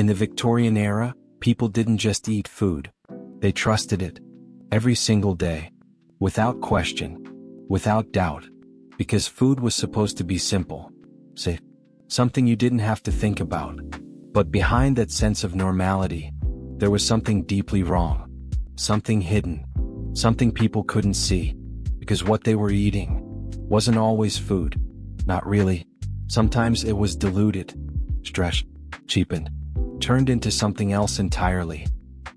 In the Victorian era, people didn't just eat food. They trusted it. Every single day. Without question. Without doubt. Because food was supposed to be simple. Safe. Something you didn't have to think about. But behind that sense of normality, there was something deeply wrong. Something hidden. Something people couldn't see. Because what they were eating wasn't always food. Not really. Sometimes it was diluted, stretched, cheapened, turned into something else entirely.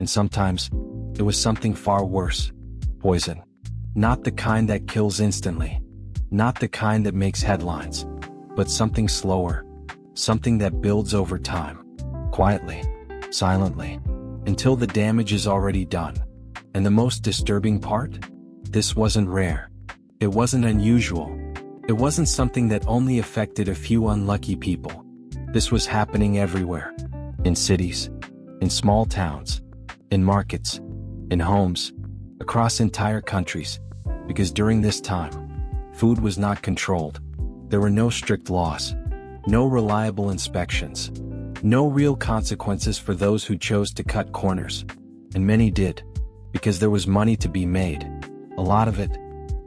And sometimes it was something far worse. Poison. Not the kind that kills instantly. Not the kind that makes headlines. But something slower. Something that builds over time. Quietly. Silently. Until the damage is already done. And the most disturbing part? This wasn't rare. It wasn't unusual. It wasn't something that only affected a few unlucky people. This was happening everywhere. In cities. In small towns. In markets. In homes. Across entire countries. Because during this time, food was not controlled. There were no strict laws. No reliable inspections. No real consequences for those who chose to cut corners. And many did. Because there was money to be made. A lot of it.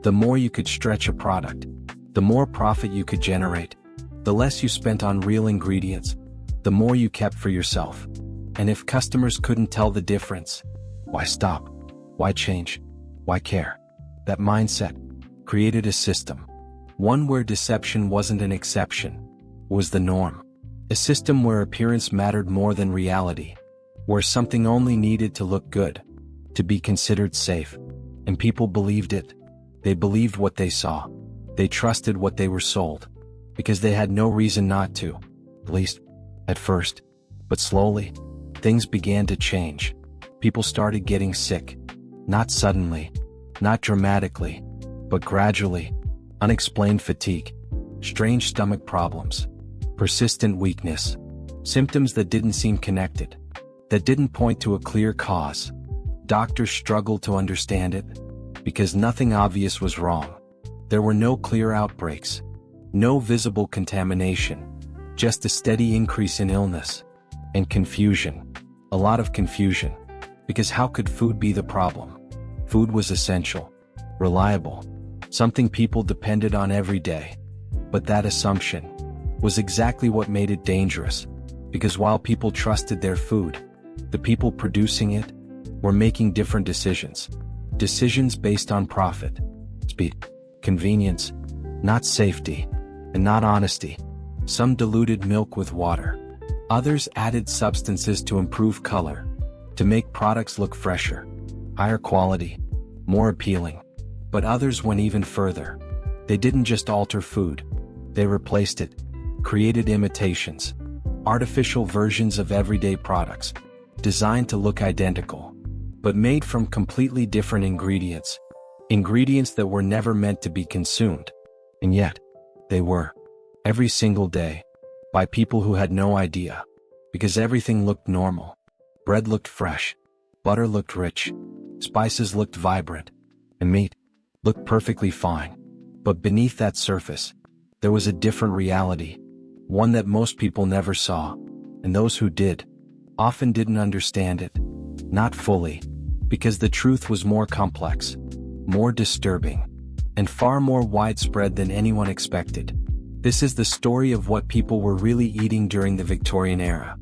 The more you could stretch a product, the more profit you could generate. The less you spent on real ingredients, the more you kept for yourself. And if customers couldn't tell the difference, why stop? Why change? Why care? That mindset created a system. One where deception wasn't an exception, was the norm. A system where appearance mattered more than reality. Where something only needed to look good, to be considered safe. And people believed it. They believed what they saw. They trusted what they were sold. Because they had no reason not to. At least, at first. But slowly, things began to change. People started getting sick. Not suddenly. Not dramatically. But gradually. Unexplained fatigue. Strange stomach problems. Persistent weakness. Symptoms that didn't seem connected. That didn't point to a clear cause. Doctors struggled to understand it. Because nothing obvious was wrong. There were no clear outbreaks. No visible contamination. Just a steady increase in illness. And confusion. A lot of confusion. Because how could food be the problem? Food was essential. Reliable. Something people depended on every day. But that assumption was exactly what made it dangerous. Because while people trusted their food, the people producing it were making different decisions. Decisions based on profit, speed, convenience, not safety, and not honesty. Some diluted milk with water. Others added substances to improve color, to make products look fresher, higher quality, more appealing. But others went even further. They didn't just alter food. They replaced it, created imitations, artificial versions of everyday products, designed to look identical, but made from completely different ingredients. Ingredients that were never meant to be consumed. And yet, they were. Every single day. By people who had no idea. Because everything looked normal. Bread looked fresh. Butter looked rich. Spices looked vibrant. And meat looked perfectly fine. But beneath that surface, there was a different reality. One that most people never saw. And those who did, often didn't understand it. Not fully. Because the truth was more complex, more disturbing, and far more widespread than anyone expected. This is the story of what people were really eating during the Victorian era.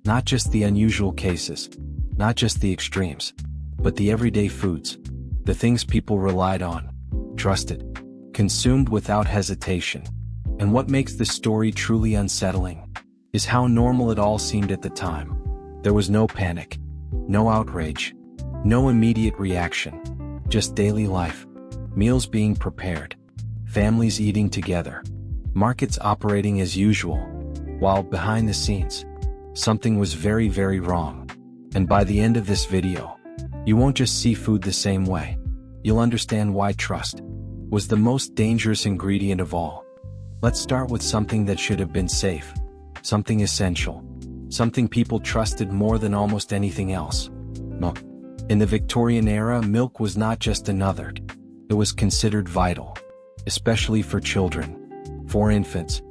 Not just the unusual cases, not just the extremes, but the everyday foods, the things people relied on, trusted, consumed without hesitation. And what makes this story truly unsettling is how normal it all seemed at the time. There was no panic, no outrage, no immediate reaction, just daily life, meals being prepared, families eating together, markets operating as usual, while behind the scenes, something was very, very wrong. And by the end of this video, you won't just see food the same way. You'll understand why trust was the most dangerous ingredient of all. Let's start with something that should have been safe, something essential, something people trusted more than almost anything else: milk. In the Victorian era, milk was not just another. It was considered vital, especially for children, for infants,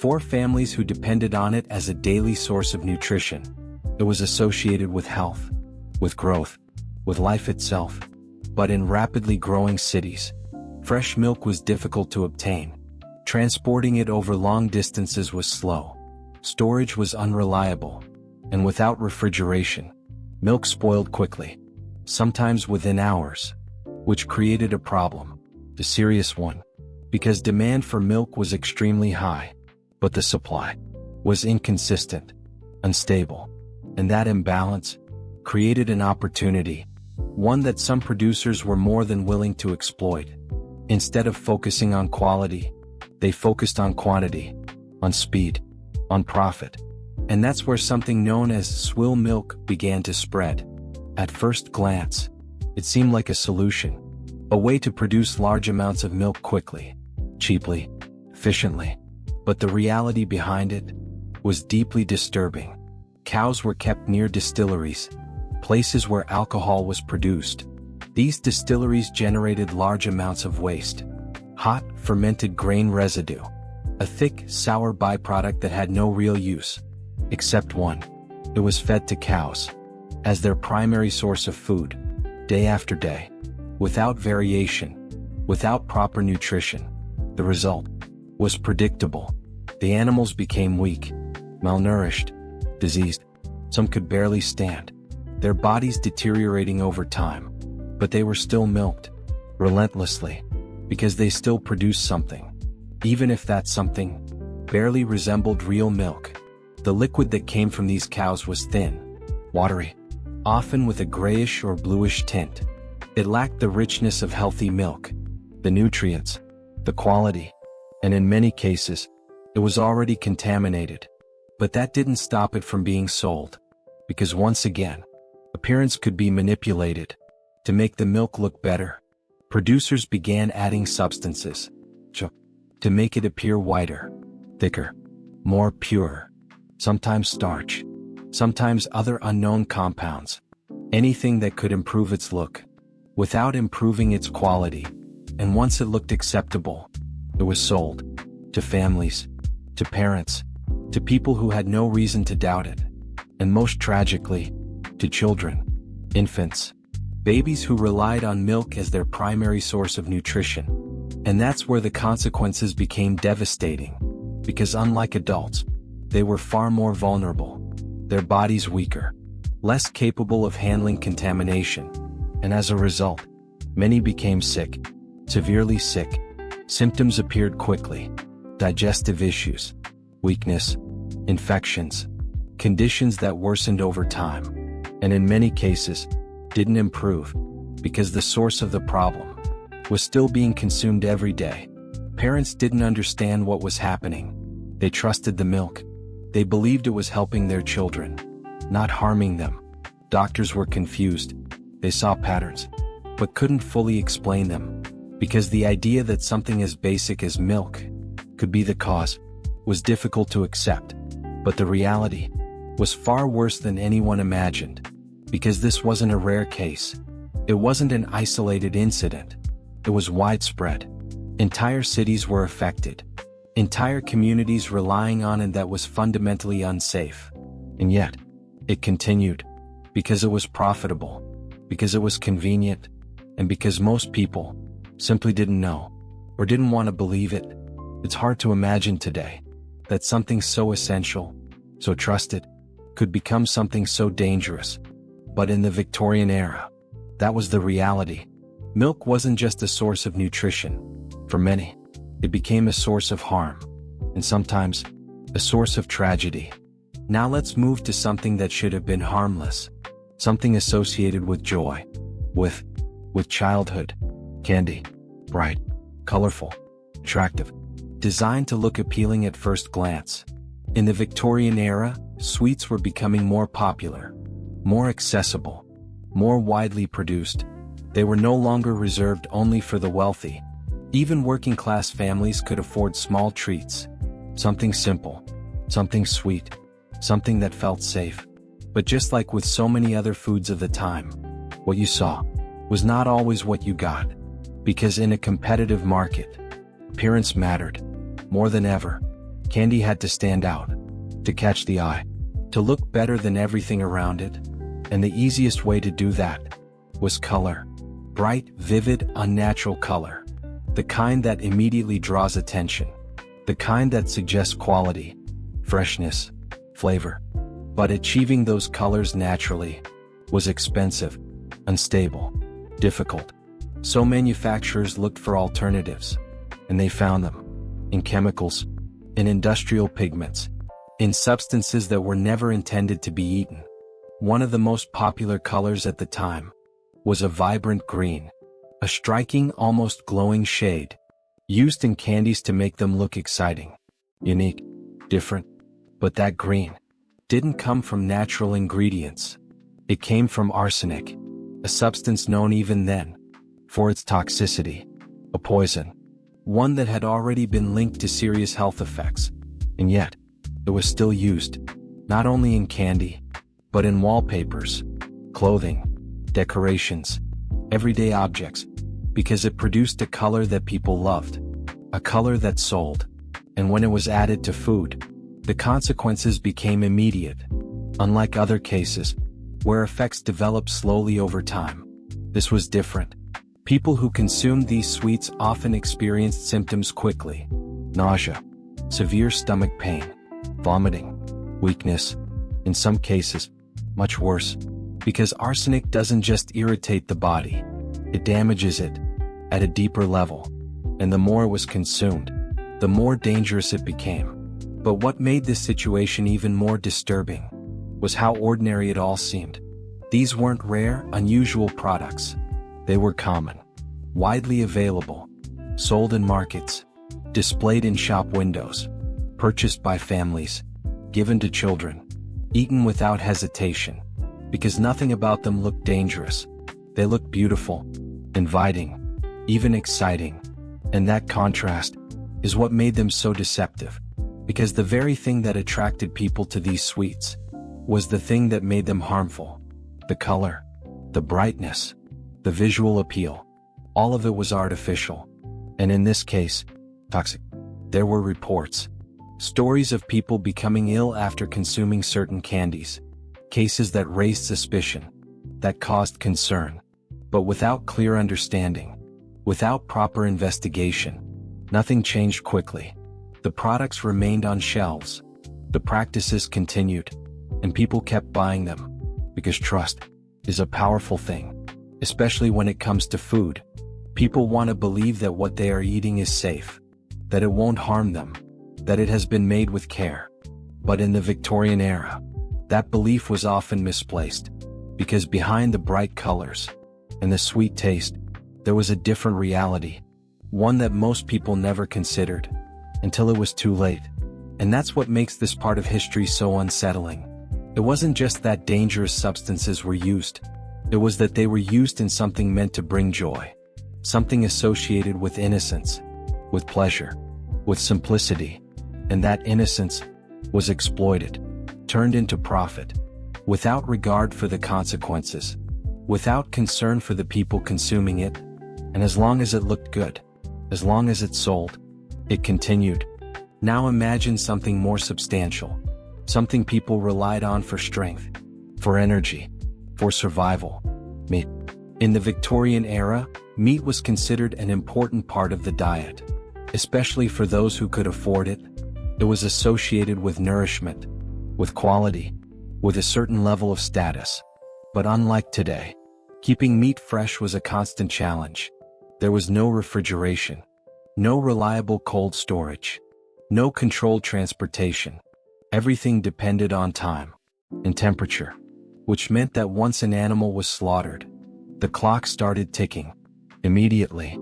for families who depended on it as a daily source of nutrition. It was associated with health, with growth, with life itself. But in rapidly growing cities, fresh milk was difficult to obtain. Transporting it over long distances was slow. Storage was unreliable. And without refrigeration, milk spoiled quickly, sometimes within hours, which created a problem, a serious one, because demand for milk was extremely high, but the supply was inconsistent, unstable, and that imbalance created an opportunity, one that some producers were more than willing to exploit. Instead of focusing on quality, they focused on quantity, on speed, on profit. And that's where something known as swill milk began to spread. At first glance, it seemed like a solution, a way to produce large amounts of milk quickly, cheaply, efficiently. But the reality behind it was deeply disturbing. Cows were kept near distilleries, places where alcohol was produced. These distilleries generated large amounts of waste, hot, fermented grain residue, a thick, sour byproduct that had no real use, except one. It was fed to cows as their primary source of food, day after day, without variation, without proper nutrition. The result was predictable. The animals became weak, malnourished, diseased. Some could barely stand, their bodies deteriorating over time. But they were still milked, relentlessly, because they still produced something, even if that something barely resembled real milk. The liquid that came from these cows was thin, watery, often with a grayish or bluish tint. It lacked the richness of healthy milk, the nutrients, the quality, and in many cases, it was already contaminated. But that didn't stop it from being sold, because once again, appearance could be manipulated. To make the milk look better, producers began adding substances to make it appear whiter, thicker, more pure, sometimes starch, sometimes other unknown compounds, anything that could improve its look, without improving its quality. And once it looked acceptable, it was sold to families, to parents, to people who had no reason to doubt it, and most tragically, to children, infants, babies who relied on milk as their primary source of nutrition. And that's where the consequences became devastating, because unlike adults, they were far more vulnerable, their bodies weaker, less capable of handling contamination, and as a result, many became sick, severely sick. Symptoms appeared quickly: digestive issues, weakness, infections, conditions that worsened over time, and in many cases, didn't improve, because the source of the problem was still being consumed every day. Parents didn't understand what was happening. They trusted the milk. They believed it was helping their children, not harming them. Doctors were confused. They saw patterns, but couldn't fully explain them, because the idea that something as basic as milk could be the cause was difficult to accept. But the reality was far worse than anyone imagined, because this wasn't a rare case. It wasn't an isolated incident. It was widespread. Entire cities were affected. Entire communities relying on it that was fundamentally unsafe. And yet, it continued, because it was profitable, because it was convenient, and because most people simply didn't know, or didn't want to believe it. It's hard to imagine today that something so essential, so trusted, could become something so dangerous. But in the Victorian era, that was the reality. Milk wasn't just a source of nutrition. For many, it became a source of harm, and sometimes, a source of tragedy. Now let's move to something that should have been harmless, something associated with joy, with childhood. Candy, bright, colorful, attractive, designed to look appealing at first glance. In the Victorian era, sweets were becoming more popular, more accessible, more widely produced. They were no longer reserved only for the wealthy. Even working-class families could afford small treats. Something simple, something sweet, something that felt safe. But just like with so many other foods of the time, what you saw was not always what you got. Because in a competitive market, appearance mattered. More than ever, candy had to stand out, to catch the eye, to look better than everything around it, and the easiest way to do that was color. Bright, vivid, unnatural color. The kind that immediately draws attention. The kind that suggests quality, freshness, flavor. But achieving those colors naturally was expensive, unstable, difficult. So manufacturers looked for alternatives, and they found them in chemicals, in industrial pigments, in substances that were never intended to be eaten. One of the most popular colors at the time was a vibrant green, a striking, almost glowing shade, used in candies to make them look exciting, unique, different. But that green didn't come from natural ingredients. It came from arsenic, a substance known even then for its toxicity, a poison, one that had already been linked to serious health effects. And yet, it was still used, not only in candy, but in wallpapers, clothing, decorations, everyday objects, because it produced a color that people loved, a color that sold. And when it was added to food, the consequences became immediate. Unlike other cases, where effects developed slowly over time, this was different. People who consumed these sweets often experienced symptoms quickly: nausea, severe stomach pain, vomiting, weakness. In some cases, much worse, because arsenic doesn't just irritate the body, it damages it at a deeper level. And the more it was consumed, the more dangerous it became. But what made this situation even more disturbing was how ordinary it all seemed. These weren't rare, unusual products. They were common, widely available, sold in markets, displayed in shop windows, purchased by families, given to children, eaten without hesitation, because nothing about them looked dangerous. They looked beautiful, inviting, even exciting. And that contrast is what made them so deceptive, because the very thing that attracted people to these sweets was the thing that made them harmful. The color, the brightness, the visual appeal, all of it was artificial, and in this case, toxic. There were reports, stories of people becoming ill after consuming certain candies, cases that raised suspicion, that caused concern. But without clear understanding, without proper investigation, nothing changed quickly. The products remained on shelves, the practices continued, and people kept buying them, because trust is a powerful thing, especially when it comes to food. People want to believe that what they are eating is safe, that it won't harm them, that it has been made with care. But in the Victorian era, that belief was often misplaced, because behind the bright colors and the sweet taste, there was a different reality, one that most people never considered until it was too late. And that's what makes this part of history so unsettling. It wasn't just that dangerous substances were used, it was that they were used in something meant to bring joy, something associated with innocence, with pleasure, with simplicity. And that innocence was exploited, turned into profit, without regard for the consequences, without concern for the people consuming it. And as long as it looked good, as long as it sold, it continued. Now imagine something more substantial, something people relied on for strength, for energy, for survival: meat. In the Victorian era, meat was considered an important part of the diet, especially for those who could afford it. It was associated with nourishment, with quality, with a certain level of status. But unlike today, keeping meat fresh was a constant challenge. There was no refrigeration, no reliable cold storage, no controlled transportation. Everything depended on time and temperature, which meant that once an animal was slaughtered, the clock started ticking immediately.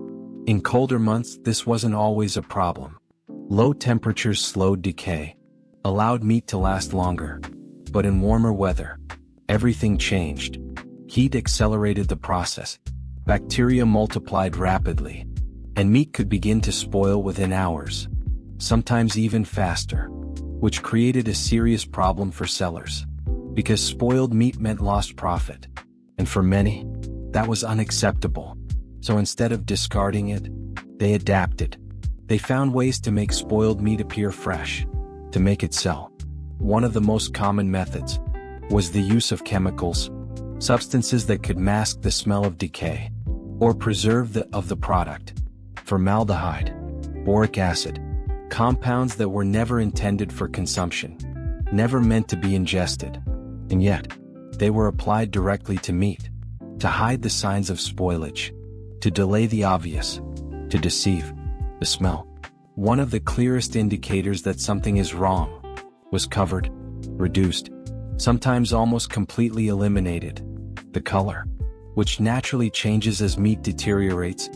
In colder months, this wasn't always a problem. Low temperatures slowed decay, allowed meat to last longer. But in warmer weather, everything changed. Heat accelerated the process. Bacteria multiplied rapidly, and meat could begin to spoil within hours, sometimes even faster, which created a serious problem for sellers, because spoiled meat meant lost profit. And for many, that was unacceptable. So instead of discarding it, they adapted. They found ways to make spoiled meat appear fresh, to make it sell. One of the most common methods was the use of chemicals, substances that could mask the smell of decay or preserve the product. Formaldehyde, boric acid, compounds that were never intended for consumption, never meant to be ingested, and yet they were applied directly to meat, to hide the signs of spoilage, to delay the obvious, to deceive the smell. One of the clearest indicators that something is wrong was covered, reduced, sometimes almost completely eliminated. The color, which naturally changes as meat deteriorates,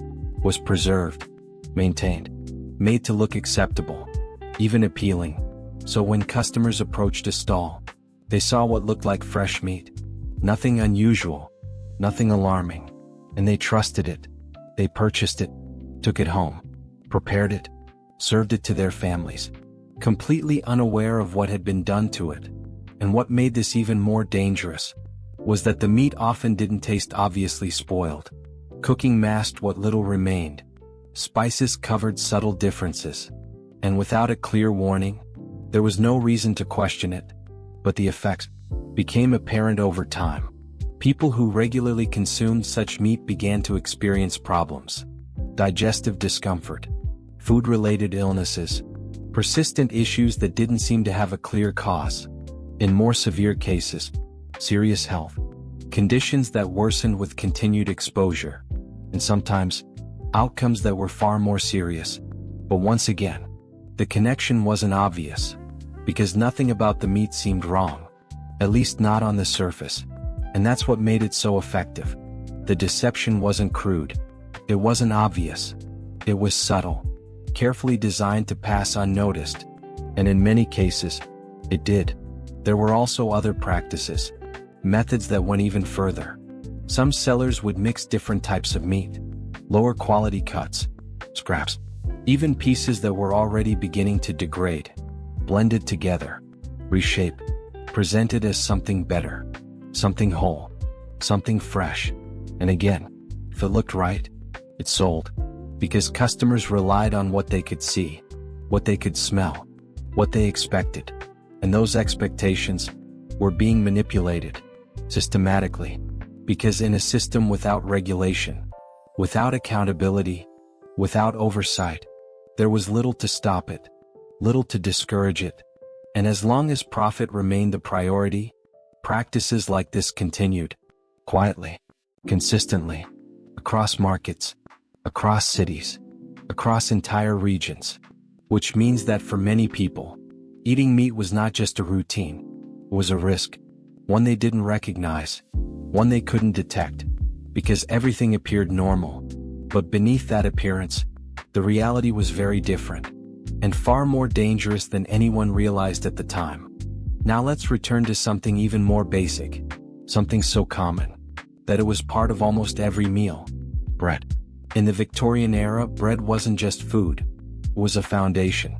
was preserved, maintained, made to look acceptable, even appealing. So when customers approached a stall, they saw what looked like fresh meat. Nothing unusual, nothing alarming, and they trusted it. They purchased it, took it home, prepared it, served it to their families, completely unaware of what had been done to it. And what made this even more dangerous was that the meat often didn't taste obviously spoiled. Cooking masked what little remained. Spices covered subtle differences. And without a clear warning, there was no reason to question it. But the effects became apparent over time. People who regularly consumed such meat began to experience problems. Digestive discomfort, food-related illnesses, persistent issues that didn't seem to have a clear cause. In more severe cases, serious health conditions that worsened with continued exposure, and sometimes outcomes that were far more serious. But once again, the connection wasn't obvious, because nothing about the meat seemed wrong, at least not on the surface. And that's what made it so effective. The deception wasn't crude. It wasn't obvious. It was subtle, carefully designed to pass unnoticed. And in many cases, it did. There were also other practices, methods that went even further. Some sellers would mix different types of meat, lower quality cuts, scraps, even pieces that were already beginning to degrade, blended together, reshape, presented as something better, something whole, something fresh. And again, if it looked right, it sold, because customers relied on what they could see, what they could smell, what they expected. And those expectations were being manipulated systematically, because in a system without regulation, without accountability, without oversight, there was little to stop it, little to discourage it. And as long as profit remained the priority, practices like this continued, quietly, consistently, across markets, across cities, across entire regions. Which means that for many people, eating meat was not just a routine, it was a risk, one they didn't recognize, one they couldn't detect, because everything appeared normal. But beneath that appearance, the reality was very different, and far more dangerous than anyone realized at the time. Now let's return to something even more basic, something so common, that it was part of almost every meal: bread. In the Victorian era, bread wasn't just food, it was a foundation.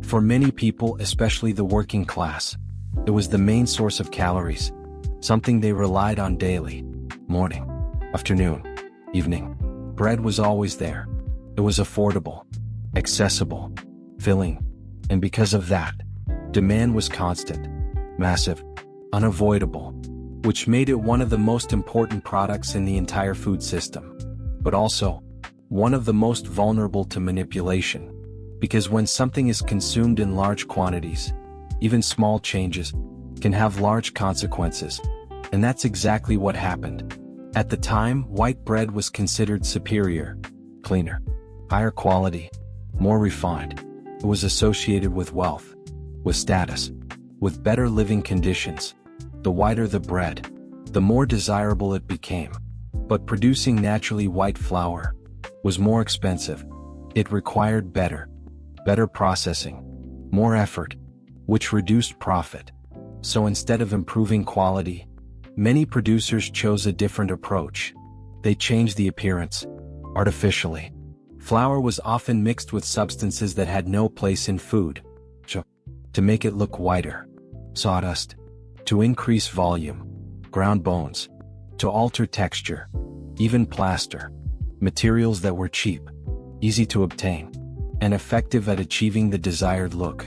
For many people, especially the working class, it was the main source of calories, something they relied on daily. Morning, afternoon, evening. Bread was always there. It was affordable, accessible, filling, and because of that, demand was constant, massive, unavoidable, which made it one of the most important products in the entire food system, but also one of the most vulnerable to manipulation. Because when something is consumed in large quantities, even small changes can have large consequences. And that's exactly what happened. At the time, white bread was considered superior, cleaner, higher quality, more refined. It was associated with wealth, with status, with better living conditions. The whiter the bread, the more desirable it became. But producing naturally white flour was more expensive. It required better processing, more effort, which reduced profit. So instead of improving quality, many producers chose a different approach. They changed the appearance, artificially. Flour was often mixed with substances that had no place in food, to make it look whiter, sawdust, to increase volume, ground bones, to alter texture, even plaster, materials that were cheap, easy to obtain, and effective at achieving the desired look.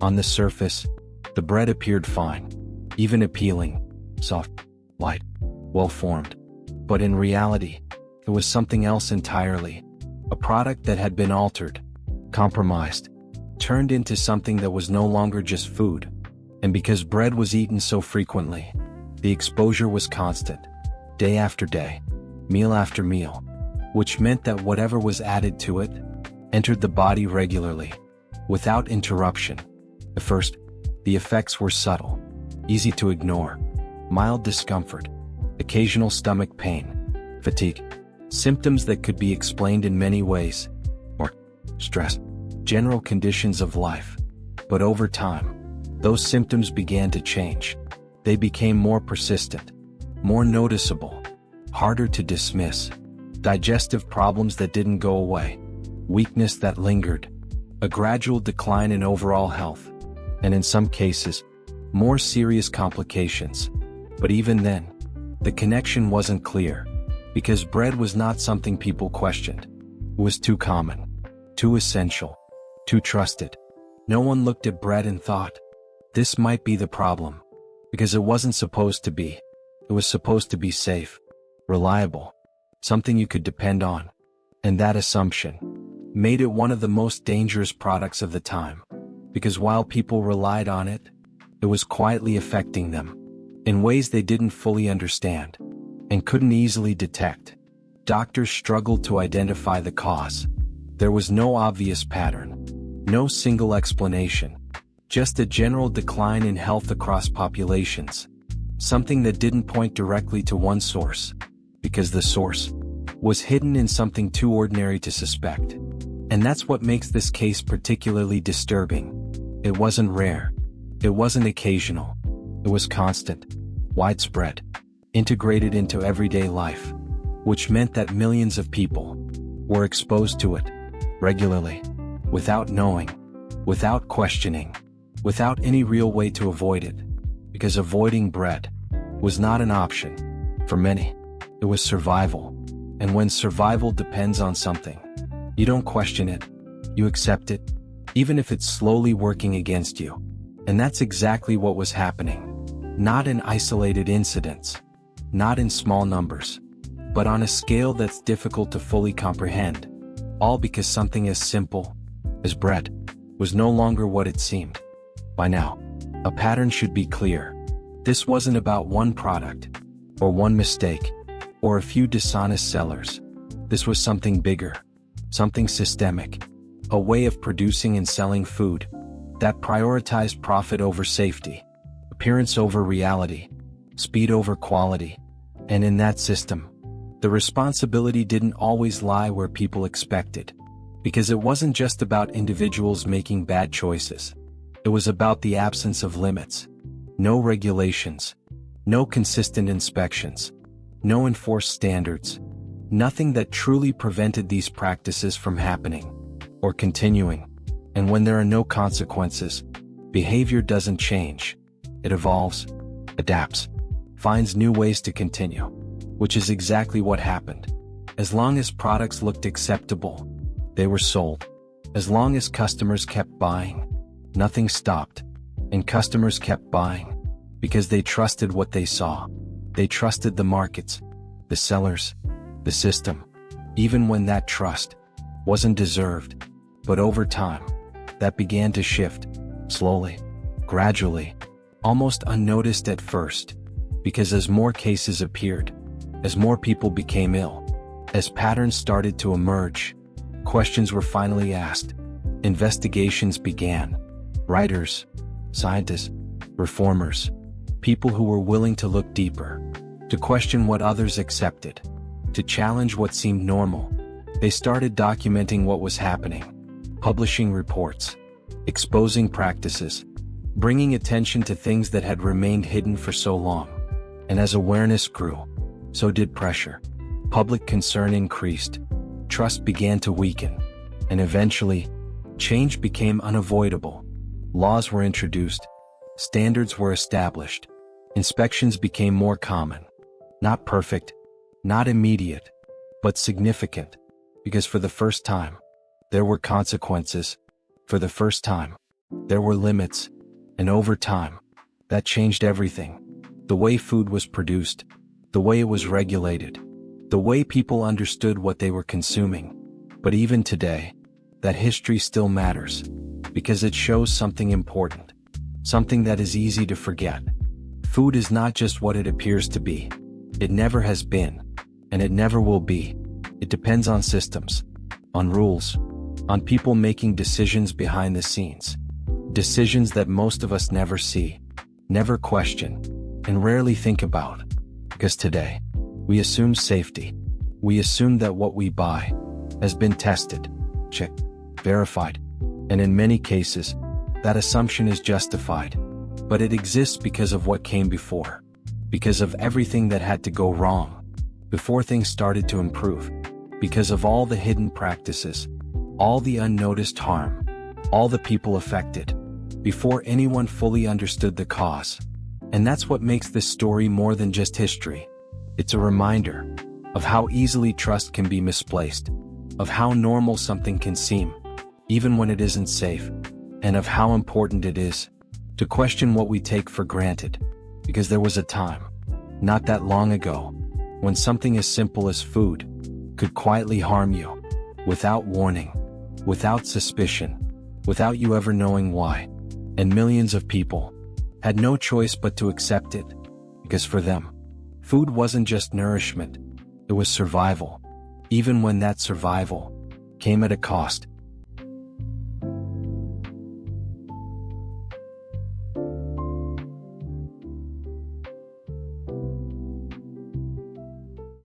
On the surface, The bread appeared fine, even appealing, soft, light, well-formed. But in reality, it was something else entirely. A product that had been altered, compromised, turned into something that was no longer just food. And because bread was eaten so frequently, the exposure was constant, day after day, meal after meal, which meant that whatever was added to it entered the body regularly, without interruption. At first, the effects were subtle, easy to ignore: mild discomfort, occasional stomach pain, fatigue, symptoms that could be explained in many ways, or stress, general conditions of life. But over time, those symptoms began to change. They became more persistent, more noticeable, harder to dismiss. Digestive problems that didn't go away, weakness that lingered, a gradual decline in overall health, and in some cases, more serious complications. But even then, the connection wasn't clear, because bread was not something people questioned. It was too common, too essential, too trusted. No one looked at bread and thought, this might be the problem, because it wasn't supposed to be. It was supposed to be safe, reliable, something you could depend on. And that assumption made it one of the most dangerous products of the time, because while people relied on it, it was quietly affecting them in ways they didn't fully understand and couldn't easily detect. Doctors struggled to identify the cause. There was no obvious pattern, no single explanation, just a general decline in health across populations, something that didn't point directly to one source, because the source was hidden in something too ordinary to suspect. And that's what makes this case particularly disturbing. It wasn't rare. It wasn't occasional. It was constant, widespread, integrated into everyday life, which meant that millions of people were exposed to it regularly, without knowing, without questioning, without any real way to avoid it. Because avoiding bread was not an option. For many, it was survival. And when survival depends on something, you don't question it, you accept it, even if it's slowly working against you. And that's exactly what was happening. Not in isolated incidents, not in small numbers, but on a scale that's difficult to fully comprehend. All because something as simple as bread was no longer what it seemed. By now, a pattern should be clear. This wasn't about one product, or one mistake, or a few dishonest sellers. This was something bigger, something systemic, a way of producing and selling food that prioritized profit over safety, appearance over reality, speed over quality. And in that system, the responsibility didn't always lie where people expected, because it wasn't just about individuals making bad choices. It was about the absence of limits, no regulations, no consistent inspections, no enforced standards, nothing that truly prevented these practices from happening or continuing. And when there are no consequences, behavior doesn't change. It evolves, adapts, finds new ways to continue, which is exactly what happened. As long as products looked acceptable, they were sold. As long as customers kept buying, nothing stopped. And customers kept buying because they trusted what they saw. They trusted the markets, the sellers, the system, even when that trust wasn't deserved. But over time, that began to shift, slowly, gradually, almost unnoticed at first, because as more cases appeared, as more people became ill, as patterns started to emerge, questions were finally asked, investigations began. Writers, scientists, reformers, people who were willing to look deeper, to question what others accepted, to challenge what seemed normal. They started documenting what was happening, publishing reports, exposing practices, bringing attention to things that had remained hidden for so long. And as awareness grew, so did pressure. Public concern increased, trust began to weaken, and eventually, change became unavoidable. Laws were introduced, standards were established, inspections became more common. Not perfect, not immediate, but significant, because for the first time, there were consequences. For the first time, there were limits. And over time, that changed everything. The way food was produced, the way it was regulated, the way people understood what they were consuming. But even today, that history still matters, because it shows something important, something that is easy to forget. Food is not just what it appears to be. It never has been, and it never will be. It depends on systems, on rules, on people making decisions behind the scenes. Decisions that most of us never see, never question, and rarely think about. Because today, we assume safety. We assume that what we buy has been tested, checked, verified, and in many cases, that assumption is justified. But it exists because of what came before, because of everything that had to go wrong before things started to improve, because of all the hidden practices, all the unnoticed harm, all the people affected, before anyone fully understood the cause. And that's what makes this story more than just history. It's a reminder of how easily trust can be misplaced, of how normal something can seem, even when it isn't safe, and of how important it is to question what we take for granted. Because there was a time, not that long ago, when something as simple as food could quietly harm you, without warning, without suspicion, without you ever knowing why. And millions of people had no choice but to accept it, because for them, food wasn't just nourishment, it was survival, even when that survival came at a cost.